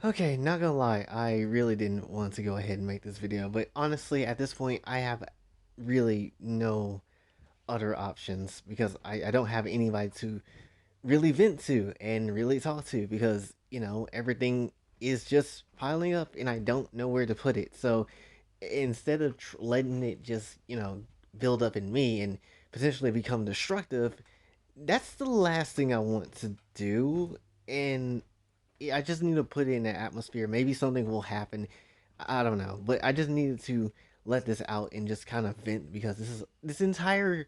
Okay, not gonna lie, I really didn't want to go ahead and make this video, but honestly, at this point, I have really no other options because I don't have anybody to really vent to and really talk to because, everything is just piling up and I don't know where to put it. So instead of letting it just, build up in me and potentially become destructive, that's the last thing I want to do. And I just need to put it in the atmosphere. Maybe something will happen. I don't know, but I just needed to let this out and just kind of vent because this entire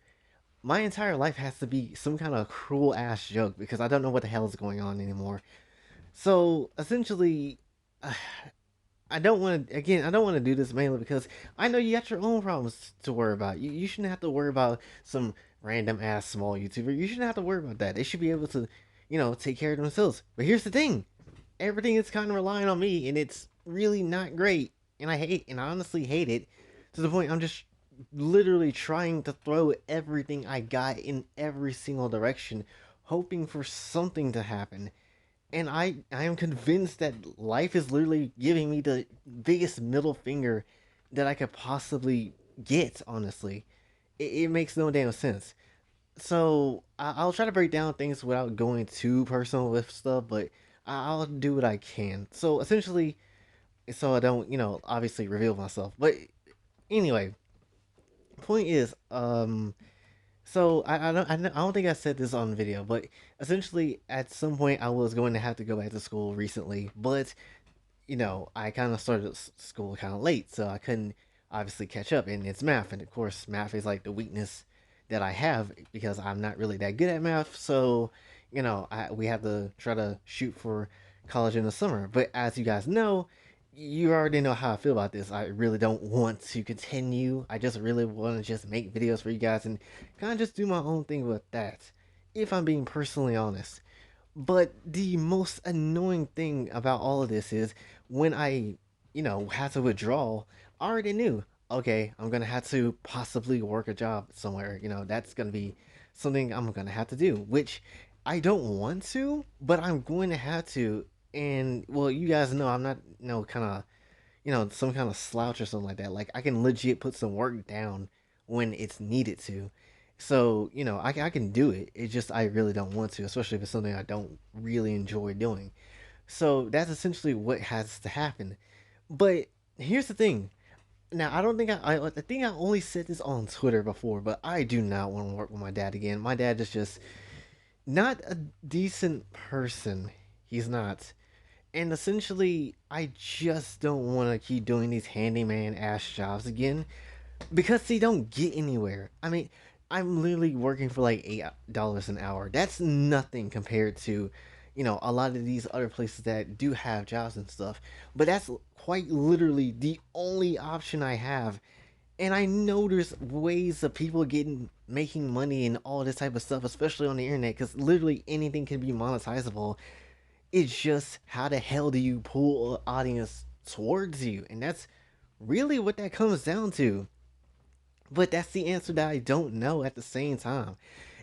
my entire life has to be some kind of cruel ass joke because I don't know what the hell is going on anymore. So essentially, I don't want to again. I don't want to do this mainly because I know you got your own problems to worry about. You shouldn't have to worry about some random ass small YouTuber. You shouldn't have to worry about that. They should be able to, take care of themselves. But here's the thing: everything is kind of relying on me, and it's really not great. And I honestly hate it to the point I'm just literally trying to throw everything I got in every single direction, hoping for something to happen. And I am convinced that life is literally giving me the biggest middle finger that I could possibly get. Honestly, it makes no damn sense. So I'll try to break down things without going too personal with stuff, but I'll do what I can. So essentially, so I don't, obviously reveal myself. But anyway, point is, so I don't think I said this on video, but essentially at some point I was going to have to go back to school recently, but I kind of started school kind of late, so I couldn't obviously catch up. And it's math, and of course, math is like the weakness that I have because I'm not really that good at math. So, we have to try to shoot for college in the summer. But as you guys know, you already know how I feel about this. I really don't want to continue. I just really want to just make videos for you guys and kind of just do my own thing with that. If I'm being personally honest. But the most annoying thing about all of this is when I, had to withdraw, I already knew, okay, I'm gonna have to possibly work a job somewhere. That's gonna be something I'm gonna have to do, which I don't want to, but I'm going to have to. And well, you guys know I'm not, kind of, some kind of slouch or something like that. Like I can legit put some work down when it's needed to. So, I can do it. It's just I really don't want to, especially if it's something I don't really enjoy doing. So that's essentially what has to happen. But here's the thing. Now I don't think I think I only said this on Twitter before, but I do not want to work with my dad again. My dad is just not a decent person. He's not. And essentially, I just don't want to keep doing these handyman ass jobs again because they don't get anywhere. I mean, I'm literally working for like $8 an hour. That's nothing compared to, a lot of these other places that do have jobs and stuff. But that's quite literally the only option I have. And I know there's ways of people getting making money and all this type of stuff, especially on the internet, because literally anything can be monetizable. It's just how the hell do you pull an audience towards you? And that's really what that comes down to. But that's the answer that I don't know at the same time.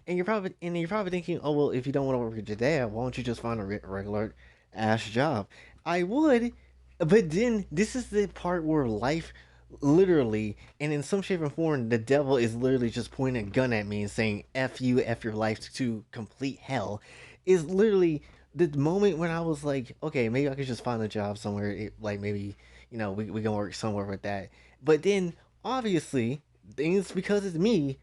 And you're probably thinking, oh well, if you don't want to work with your dad, why don't you just find a regular ass job? I would, but then this is the part where life literally and in some shape or form the devil is literally just pointing a gun at me and saying F you, F your life to complete hell is literally the moment when I was like, okay, maybe I could just find a job somewhere, like maybe, we can work somewhere with that. But then obviously things because it's me,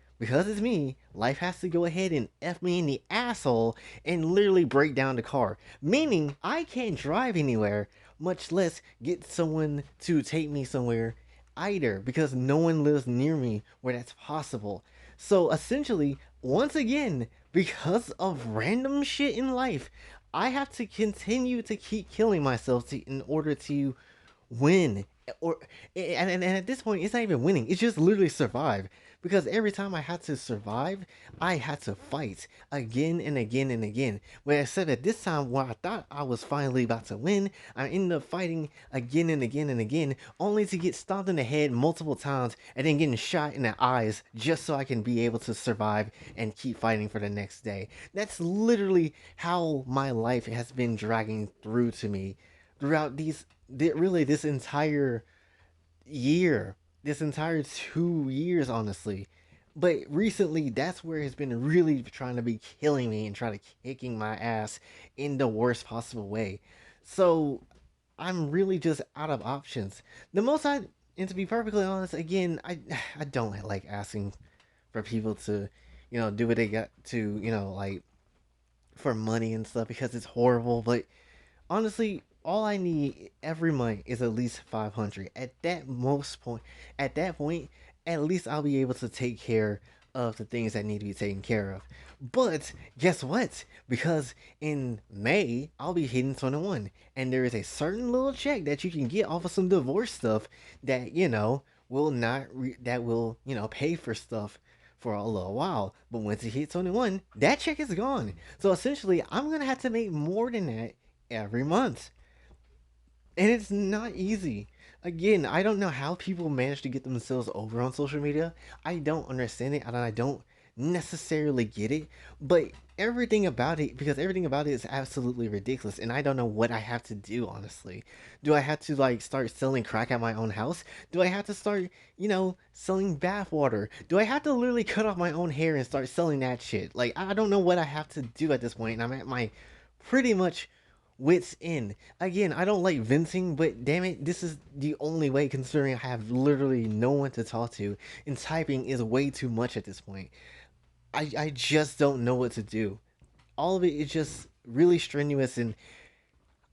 life has to go ahead and F me in the asshole and literally break down the car. Meaning I can't drive anywhere, much less get someone to take me somewhere either, because no one lives near me where that's possible. So essentially, once again, because of random shit in life, I have to continue to keep killing myself in order to win. And at this point it's not even winning, it's just literally survive, because every time I had to survive I had to fight again and again and again. When I said that this time when I thought I was finally about to win, I ended up fighting again and again and again, only to get stomped in the head multiple times and then getting shot in the eyes just so I can be able to survive and keep fighting for the next day. That's literally how my life has been dragging through to me throughout really this entire year, this entire 2 years, honestly. But recently, that's where it's been really trying to be killing me and trying to kicking my ass in the worst possible way. So I'm really just out of options. The most I, and to be perfectly honest, again, I don't like asking for people to, do what they got to, like for money and stuff because it's horrible. But honestly, all I need every month is at least 500. At that point, at least I'll be able to take care of the things that need to be taken care of. But guess what? Because in May, I'll be hitting 21, and there is a certain little check that you can get off of some divorce stuff that, will not, that will, pay for stuff for a little while. But once it hits 21, that check is gone. So essentially, I'm going to have to make more than that every month. And it's not easy. Again, I don't know how people manage to get themselves over on social media. I don't understand it and I don't necessarily get it. But everything about it is absolutely ridiculous. And I don't know what I have to do, honestly. Do I have to like start selling crack at my own house? Do I have to start, selling bath water? Do I have to literally cut off my own hair and start selling that shit? Like, I don't know what I have to do at this point, and I'm at my pretty much wits end. Again, I don't like venting, but damn it, this is the only way considering I have literally no one to talk to, and typing is way too much at this point. I just don't know what to do. All of it is just really strenuous, and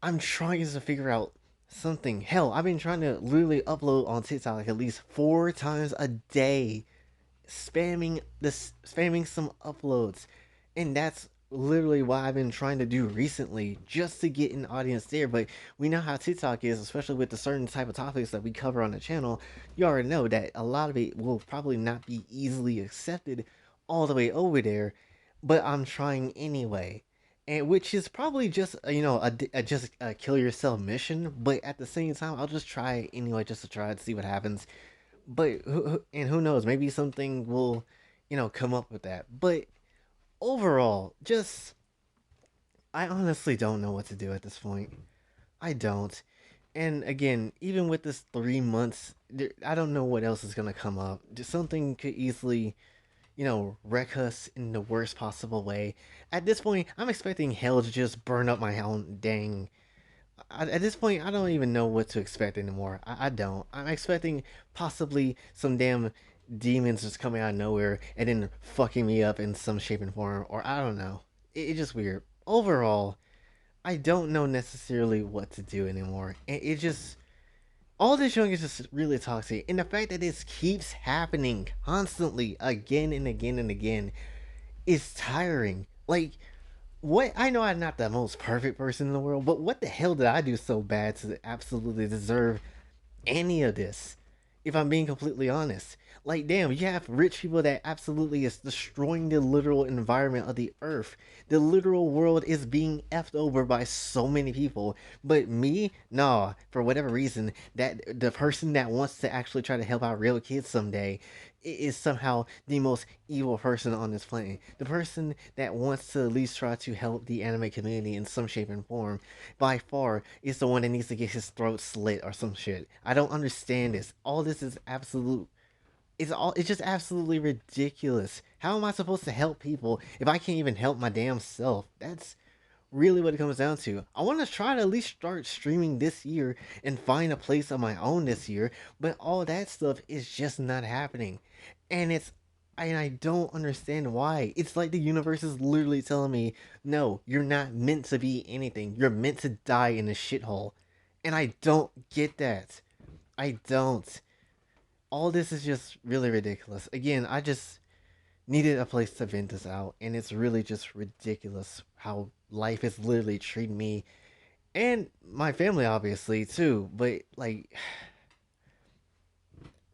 I'm trying to figure out something. Hell, I've been trying to literally upload on TikTok like at least 4 times a day, spamming some uploads, and that's literally what I've been trying to do recently just to get an audience there. But we know how TikTok is, especially with the certain type of topics that we cover on the channel. You already know that a lot of it will probably not be easily accepted all the way over there, but I'm trying anyway. And which is probably just just a kill yourself mission, but at the same time I'll just try it anyway just to try to see what happens. But who knows? Maybe something will, come up with that. But overall, just I honestly don't know what to do at this point. I don't. And again, even with this 3 months, I don't know what else is gonna come up. Just something could easily, wreck us in the worst possible way. At this point, I'm expecting hell to just burn up my own dang. At this point, I don't even know what to expect anymore. I don't. I'm expecting possibly some damn demons just coming out of nowhere and then fucking me up in some shape and form, or I don't know. It's just weird. Overall, I don't know necessarily what to do anymore. And it just all this junk is just really toxic. And the fact that this keeps happening constantly again and again and again is tiring. Like, what I know I'm not the most perfect person in the world, but what the hell did I do so bad to absolutely deserve any of this? If I'm being completely honest. Like, damn, you have rich people that absolutely is destroying the literal environment of the earth. The literal world is being effed over by so many people. But me, nah, for whatever reason, that the person that wants to actually try to help out real kids someday is somehow the most evil person on this planet. The person that wants to at least try to help the anime community in some shape and form, by far, is the one that needs to get his throat slit or some shit. I don't understand this. All this is absolute. It's just absolutely ridiculous. How am I supposed to help people if I can't even help my damn self? That's really what it comes down to. I want to try to at least start streaming this year and find a place of my own this year, but all that stuff is just not happening. And I don't understand why. It's like the universe is literally telling me, "No, you're not meant to be anything. You're meant to die in a shithole." And I don't get that. I don't. All this is just really ridiculous. Again, I just needed a place to vent this out, and it's really just ridiculous how life is literally treating me and my family, obviously, too. But, like,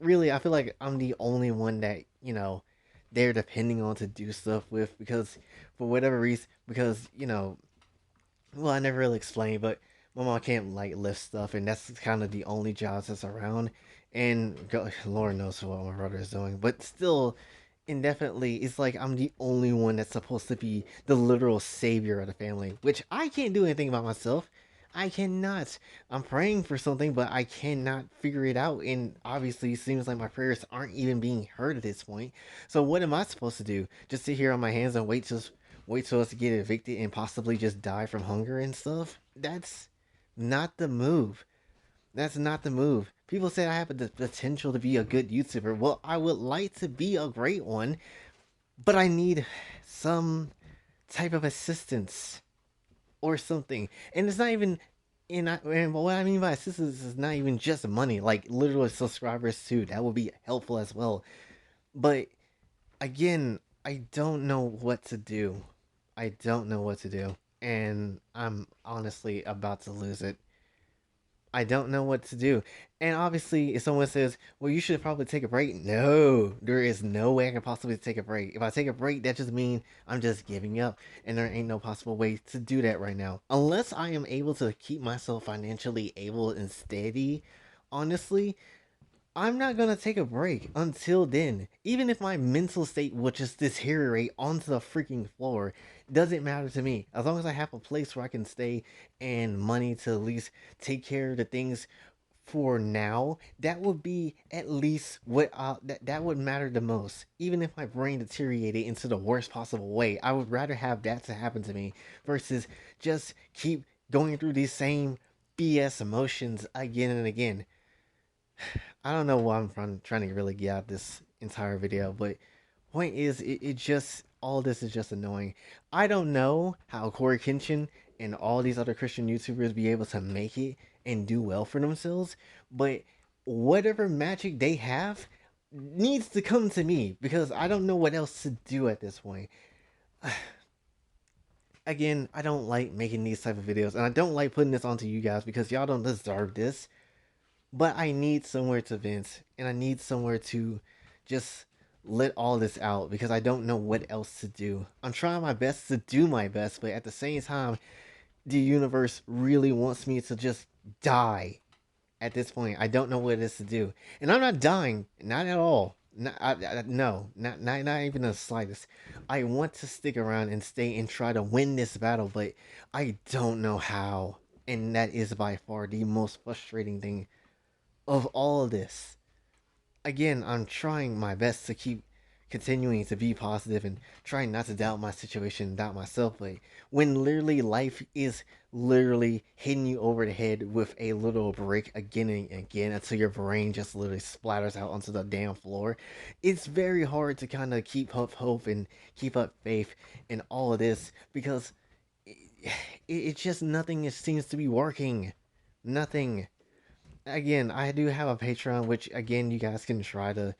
really, I feel like I'm the only one that, they're depending on to do stuff with because, for whatever reason, because, well, I never really explained, but my mom can't, like, lift stuff, and that's kind of the only jobs that's around. And Lord knows what my brother is doing, but still, indefinitely, it's like I'm the only one that's supposed to be the literal savior of the family, which I can't do anything about myself. I cannot. I'm praying for something, but I cannot figure it out. And obviously, it seems like my prayers aren't even being heard at this point. So what am I supposed to do? Just sit here on my hands and wait till us to get evicted and possibly just die from hunger and stuff? That's not the move. That's not the move. People say I have the potential to be a good YouTuber. Well, I would like to be a great one, but I need some type of assistance or something. And it's not even and what I mean by assistance is not even just money, like literal subscribers too. That would be helpful as well. But again, I don't know what to do. I don't know what to do. And I'm honestly about to lose it. I don't know what to do. And obviously, if someone says, well, you should probably take a break, no, there is no way I can possibly take a break. If I take a break, that just means I'm just giving up. And there ain't no possible way to do that right now. Unless I am able to keep myself financially able and steady, honestly, I'm not gonna take a break until then. Even if my mental state would just deteriorate onto the freaking floor, doesn't matter to me. As long as I have a place where I can stay and money to at least take care of the things for now, that would be at least what that would matter the most. Even if my brain deteriorated into the worst possible way, I would rather have that to happen to me versus just keep going through these same BS emotions again and again. I don't know why trying to really get out this entire video, but point is, it just all this is just annoying. I don't know how Corey Kenshin and all these other Christian YouTubers be able to make it and do well for themselves, but whatever magic they have needs to come to me because I don't know what else to do at this point. Again, I don't like making these type of videos, and I don't like putting this onto you guys because y'all don't deserve this. But I need somewhere to vent, and I need somewhere to just let all this out because I don't know what else to do. I'm trying my best to do my best, but at the same time, the universe really wants me to just die at this point. I don't know what it is to do. And I'm not dying, not at all. No, not even the slightest. I want to stick around and stay and try to win this battle, but I don't know how. And that is by far the most frustrating thing of all of this. Again, I'm trying my best to keep continuing to be positive and trying not to doubt my situation, doubt myself. But when literally life is literally hitting you over the head with a little brick again and again until your brain just literally splatters out onto the damn floor, it's very hard to kind of keep up hope and keep up faith in all of this because it just nothing seems to be working. Nothing. Again, I do have a Patreon, which again you guys can try to,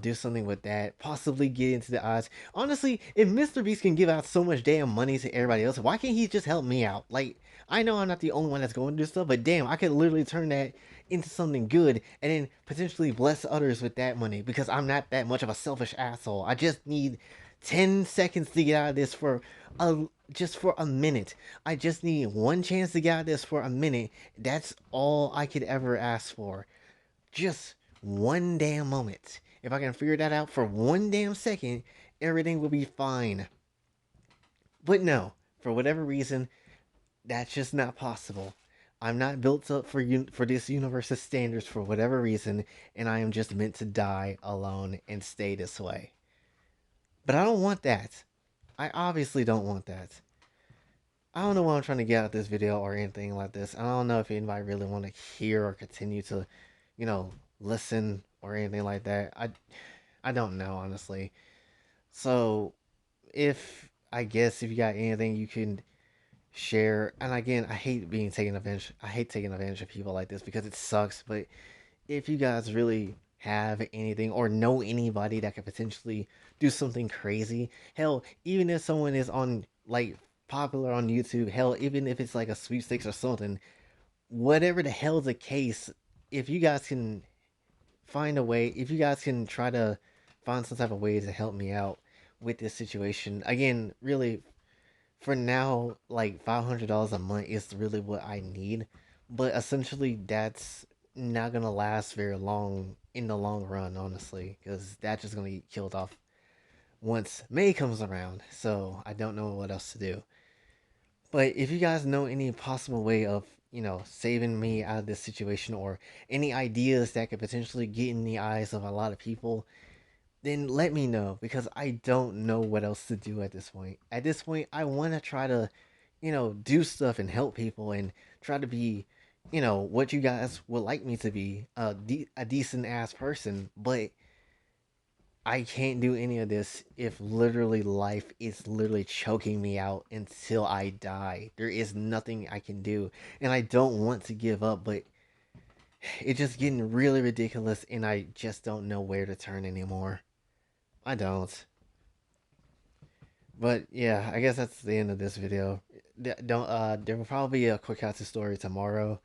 do something with that. Possibly get into the odds. Honestly, if Mr. Beast can give out so much damn money to everybody else, why can't he just help me out? Like, I know I'm not the only one that's going through stuff, but damn, I could literally turn that into something good and then potentially bless others with that money because I'm not that much of a selfish asshole. I just need 10 seconds to get out of this for a just for a minute. I just need one chance to get out of this for a minute. That's all I could ever ask for. Just one damn moment. If I can figure that out for one damn second, everything will be fine. But no, for whatever reason, that's just not possible. I'm not built up for this universe's standards for whatever reason, and I am just meant to die alone and stay this way. But I don't want that. I obviously don't want that. I don't know what I'm trying to get out of this video or anything like this. I don't know if anybody really want to hear or continue to, you know, listen or anything like that. I don't know honestly. So if I guess if you got anything you can share, and again, I hate being taken advantage. I hate taking advantage of people like this because it sucks. But if you guys really have anything or know anybody that could potentially do something crazy, hell, even if someone is on like popular on YouTube, hell, even if it's like a sweepstakes or something, whatever the hell's the case, if you guys can find a way, if you guys can try to find some type of way to help me out with this situation, again, really, for now, like $500 a month is really what I need. But essentially, that's not gonna last very long in the long run, honestly, because that's just gonna get killed off once May comes around. So I don't know what else to do. But if you guys know any possible way of, saving me out of this situation, or any ideas that could potentially get in the eyes of a lot of people, then let me know, because I don't know what else to do at this point. At this point, I want to try to, do stuff and help people and try to be, what you guys would like me to be, a decent ass person. But I can't do any of this if literally life is literally choking me out until I die. There is nothing I can do. And I don't want to give up, but it's just getting really ridiculous and I just don't know where to turn anymore. I don't. But yeah, I guess that's the end of this video. Don't there will probably be a quick house story tomorrow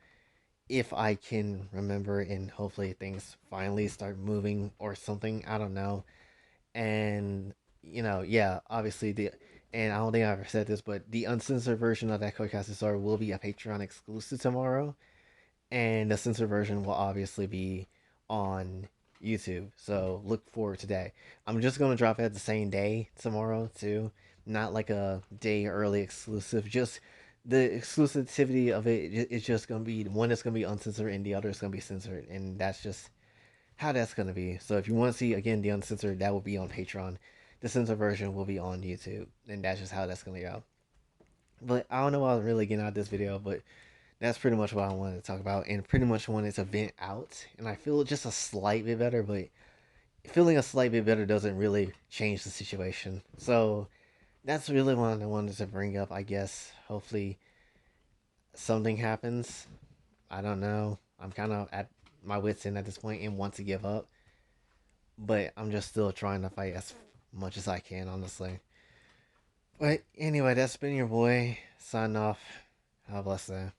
if I can remember, and hopefully things finally start moving or something. I don't know. And yeah, obviously the and I don't think I ever said this, but the uncensored version of that Codecast story will be a Patreon exclusive tomorrow, and the censored version will obviously be on YouTube. So look forward to that. I'm just gonna drop it the same day tomorrow too, not like a day early exclusive. Just the exclusivity of it is just gonna be one that's gonna be uncensored and the other is gonna be censored, and that's just how that's gonna be. So if you want to see again the uncensored, that will be on Patreon. The censored version will be on YouTube, and that's just how that's gonna go. But I don't know why I was really getting out of this video, but that's pretty much what I wanted to talk about, and pretty much wanted to vent out. And I feel just a slight bit better, but feeling a slight bit better doesn't really change the situation. So that's really what I wanted to bring up. I guess hopefully something happens. I don't know. I'm kind of at my wits end at this point and want to give up, but I'm just still trying to fight as much as I can, honestly. But anyway, that's been your boy. Sign off. Have a blessed day.